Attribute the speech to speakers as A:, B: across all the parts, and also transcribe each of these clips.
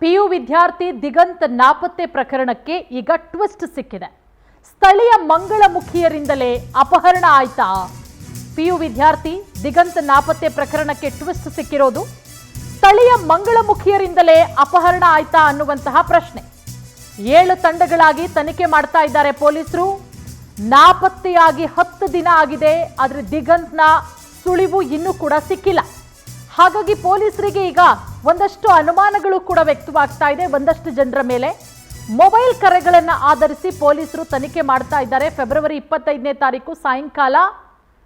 A: PU ವಿದ್ಯಾರ್ಥಿ ದಿಗಂತ್ ನಾಪತ್ತೆ ಪ್ರಕರಣಕ್ಕೆ ಈಗ ಟ್ವಿಸ್ಟ್ ಸಿಕ್ಕಿದೆ. ಸ್ಥಳೀಯ ಮಂಗಳಮುಖಿಯರಿಂದಲೇ ಅಪಹರಣ ಆಯ್ತಾ? ಪಿಯು ವಿದ್ಯಾರ್ಥಿ ದಿಗಂತ್ ನಾಪತ್ತೆ ಪ್ರಕರಣಕ್ಕೆ ಟ್ವಿಸ್ಟ್ ಸಿಕ್ಕಿರೋದು ಸ್ಥಳೀಯ ಮಂಗಳಮುಖಿಯರಿಂದಲೇ ಅಪಹರಣ ಆಯ್ತಾ ಅನ್ನುವಂತಹ ಪ್ರಶ್ನೆ. 7 ತಂಡಗಳಾಗಿ ತನಿಖೆ ಮಾಡ್ತಾ ಇದ್ದಾರೆ ಪೊಲೀಸರು. ನಾಪತ್ತೆಯಾಗಿ 10 ದಿನ ಆಗಿದೆ, ಆದರೆ ದಿಗಂತ್ನ ಸುಳಿವು ಇನ್ನೂ ಕೂಡ ಸಿಕ್ಕಿಲ್ಲ. ಹಾಗಾಗಿ ಪೊಲೀಸರಿಗೆ ಈಗ ಒಂದಷ್ಟು ಅನುಮಾನಗಳು ಕೂಡ ವ್ಯಕ್ತವಾಗ್ತಾ ಇದೆ. ಒಂದಷ್ಟು ಜನರ ಮೇಲೆ ಮೊಬೈಲ್ ಕರೆಗಳನ್ನು ಆಧರಿಸಿ ಪೊಲೀಸರು ತನಿಖೆ ಮಾಡ್ತಾ ಇದ್ದಾರೆ. ಫೆಬ್ರವರಿ 25ನೇ ತಾರೀಕು ಸಾಯಂಕಾಲ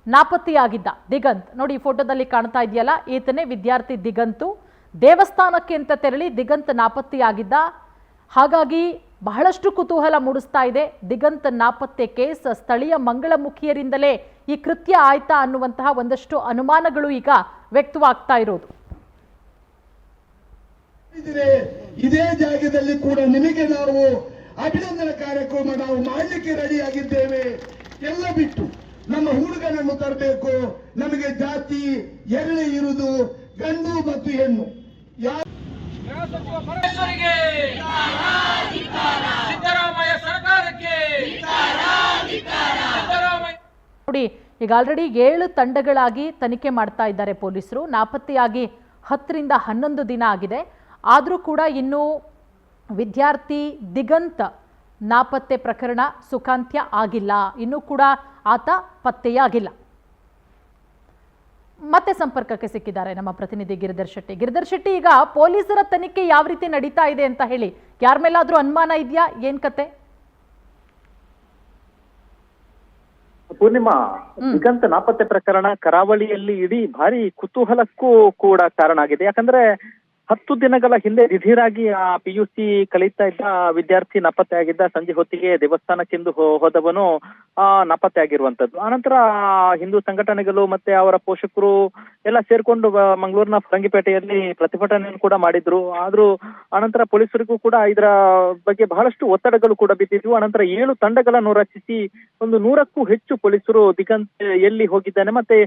A: ನಾಪತ್ತೆಯಾಗಿದ್ದ ದಿಗಂತ್, ನೋಡಿ ಈ ಫೋಟೋದಲ್ಲಿ ಕಾಣ್ತಾ ಇದೆಯಲ್ಲ, ಈತನೇ ವಿದ್ಯಾರ್ಥಿ ದಿಗಂತು. ದೇವಸ್ಥಾನಕ್ಕೆ ಅಂತ ತೆರಳಿ ದಿಗಂತ್ ನಾಪತ್ತೆಯಾಗಿದ್ದ. ಹಾಗಾಗಿ ಬಹಳಷ್ಟು ಕುತೂಹಲ ಮೂಡಿಸ್ತಾ ಇದೆ. ದಿಗಂತ್ ನಾಪತ್ತೆ ಕೇಸ್ ಸ್ಥಳೀಯ ಮಂಗಳಮುಖಿಯರಿಂದಲೇ ಈ ಕೃತ್ಯ ಆಯ್ತಾ ಅನ್ನುವಂತಹ ಒಂದಷ್ಟು ಅನುಮಾನಗಳು ಈಗ ವ್ಯಕ್ತವಾಗ್ತಾ ಇರೋದು.
B: ಇದೇ ಜಾಗದಲ್ಲಿ ಕೂಡ ನಿಮಗೆ ನಾವು ಅಭಿನಂದನಾ ಕಾರ್ಯಕ್ರಮ ನಾವು ಮಾಡಲಿಕ್ಕೆ ರೆಡಿ ಆಗಿದ್ದೇವೆ. ಎಲ್ಲ ಬಿಟ್ಟು ನಮ್ಮ ಹುಡುಗನನ್ನು ತರಬೇಕು. ನಮಗೆ ಜಾತಿ ಎರಡೇ ಇರುವುದು, ಗಂಡು ಮತ್ತು ಹೆಣ್ಣು.
A: ನೋಡಿ, ಈಗ ಆಲ್ರೆಡಿ 7 ತಂಡಗಳಾಗಿ ತನಿಖೆ ಮಾಡ್ತಾ ಇದ್ದಾರೆ ಪೊಲೀಸರು. ನಾಪತ್ತೆಯಾಗಿ 10 ರಿಂದ 11 ದಿನ ಆಗಿದೆ. ಆದರೂ ಕೂಡ ಇನ್ನೂ ವಿದ್ಯಾರ್ಥಿ ದಿಗಂತ್ ನಾಪತ್ತೆ ಪ್ರಕರಣ ಸುಖಾಂತ್ಯ ಆಗಿಲ್ಲ. ಇನ್ನೂ ಕೂಡ ಆತ ಪತ್ತೆಯಾಗಿಲ್ಲ. ಮತ್ತೆ ಸಂಪರ್ಕಕ್ಕೆ ಸಿಕ್ಕಿದ್ದಾರೆ ನಮ್ಮ ಪ್ರತಿನಿಧಿ ಗಿರಿಧರ್ ಶೆಟ್ಟಿ. ಗಿರಿಧರ್ ಶೆಟ್ಟಿ, ಈಗ ಪೊಲೀಸರ ತನಿಖೆ ಯಾವ ರೀತಿ ನಡೀತಾ ಇದೆ ಅಂತ ಹೇಳಿ, ಯಾರ ಮೇಲಾದ್ರೂ ಅನುಮಾನ ಇದೆಯಾ? ಏನ್ ಕತೆ?
C: ಪೂರ್ಣಿಮಾ, ದಿಗಂತ್ ನಾಪತ್ತೆ ಪ್ರಕರಣ ಕರಾವಳಿಯಲ್ಲಿ ಇಡೀ ಭಾರಿ ಕುತೂಹಲಕ್ಕೂ ಕೂಡ ಕಾರಣ ಆಗಿದೆ. ಯಾಕಂದ್ರೆ 10 ದಿನಗಳ ಹಿಂದೆ ದಿಢೀರಾಗಿ ಆ PUC ಕಲಿತಾ ಇದ್ದ ವಿದ್ಯಾರ್ಥಿ ನಾಪತ್ತೆ ಆಗಿದ್ದ. ಸಂಜೆ ಹೊತ್ತಿಗೆ ದೇವಸ್ಥಾನಕ್ಕೆಂದು ಹೋದವನು ನಾಪತ್ತೆ ಆಗಿರುವಂತದ್ದು. ಆನಂತರ ಹಿಂದೂ ಸಂಘಟನೆಗಳು ಮತ್ತೆ ಅವರ ಪೋಷಕರು ಎಲ್ಲ ಸೇರ್ಕೊಂಡು ಮಂಗಳೂರಿನ ಫರಂಗಿಪೇಟೆಯಲ್ಲಿ ಪ್ರತಿಭಟನೆಯನ್ನು ಕೂಡ ಮಾಡಿದ್ರು. ಆದ್ರೂ ಆನಂತರ ಪೊಲೀಸರಿಗೂ ಕೂಡ ಇದರ ಬಗ್ಗೆ ಬಹಳಷ್ಟು ಒತ್ತಡಗಳು ಕೂಡ ಬಿದ್ದಿದ್ವು. ಆನಂತರ 7 ತಂಡಗಳನ್ನು ರಚಿಸಿ ಒಂದು 100ಕ್ಕೂ ಹೆಚ್ಚು ಪೊಲೀಸರು ದಿಗಂತ್ ಎಲ್ಲಿ ಹೋಗಿದ್ದಾನೆ ಮತ್ತೆ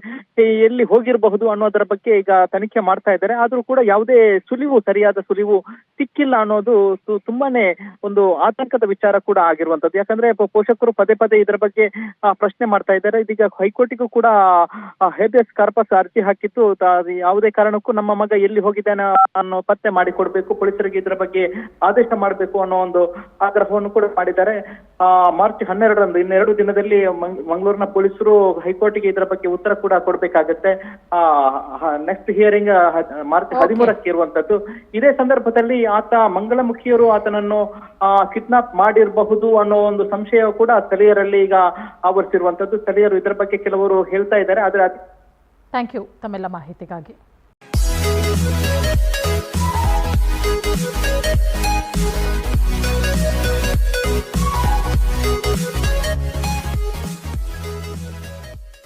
C: ಎಲ್ಲಿ ಹೋಗಿರಬಹುದು ಅನ್ನೋದರ ಬಗ್ಗೆ ಈಗ ತನಿಖೆ ಮಾಡ್ತಾ ಇದ್ದಾರೆ. ಆದ್ರೂ ಕೂಡ ಯಾವುದೇ ಸರಿಯಾದ ಸುಳಿವು ಸಿಕ್ಕಿಲ್ಲ ಅನ್ನೋದು ತುಂಬಾನೇ ಒಂದು ಆತಂಕದ ವಿಚಾರ ಕೂಡ ಆಗಿರುವಂತದ್ದು. ಯಾಕಂದ್ರೆ ಪೋಷಕರು ಪದೇ ಪದೇ ಇದರ ಬಗ್ಗೆ ಪ್ರಶ್ನೆ ಮಾಡ್ತಾ ಇದ್ದಾರೆ. ಇದೀಗ ಹೈಕೋರ್ಟಿಗೂ ಕೂಡ ಹೇಬಿಯಸ್ ಕಾರ್ಪಸ್ ಅರ್ಜಿ ಹಾಕಿದ್ದು, ಯಾವುದೇ ಕಾರಣಕ್ಕೂ ನಮ್ಮ ಮಗ ಎಲ್ಲಿ ಹೋಗಿದ್ದಾನೆ ಅನ್ನೋ ಪತ್ತೆ ಮಾಡಿಕೊಡ್ಬೇಕು, ಪೊಲೀಸರಿಗೆ ಇದರ ಬಗ್ಗೆ ಆದೇಶ ಮಾಡಬೇಕು ಅನ್ನೋ ಒಂದು ಆಗ್ರಹವನ್ನು ಕೂಡ ಮಾಡಿದ್ದಾರೆ. ಮಾರ್ಚ್ 12ರಂದು, ಇನ್ನೆರಡು ದಿನದಲ್ಲಿ ಮಂಗಳೂರಿನ ಪೊಲೀಸರು ಹೈಕೋರ್ಟಿಗೆ ಇದರ ಬಗ್ಗೆ ಉತ್ತರ ಕೂಡ ಕೊಡ್ಬೇಕಾಗತ್ತೆ. ನೆಕ್ಸ್ಟ್ ಹಿಯರಿಂಗ್ ಮಾರ್ಚ್ 13ಕ್ಕೆ ಇರುವಂತದ್ದು. ಇದೇ ಸಂದರ್ಭದಲ್ಲಿ ಆತ ಮಂಗಳಮುಖಿಯರು ಆತನನ್ನು ಕಿಡ್ನಾಪ್ ಮಾಡಿರಬಹುದು ಅನ್ನೋ ಒಂದು ಸಂಶಯ ಕೂಡ ಸ್ಥಳೀಯರಲ್ಲಿ ಈಗ ಆವರಿಸಿರುವಂತದ್ದು. ಸ್ಥಳೀಯರು ಇದರ ಬಗ್ಗೆ ಕೆಲವರು ಹೇಳ್ತಾ ಇದ್ದಾರೆ. ಆದ್ರೆ
A: ಥ್ಯಾಂಕ್ ಯು ತಮ್ಮೆಲ್ಲ ಮಾಹಿತಿಗಾಗಿ.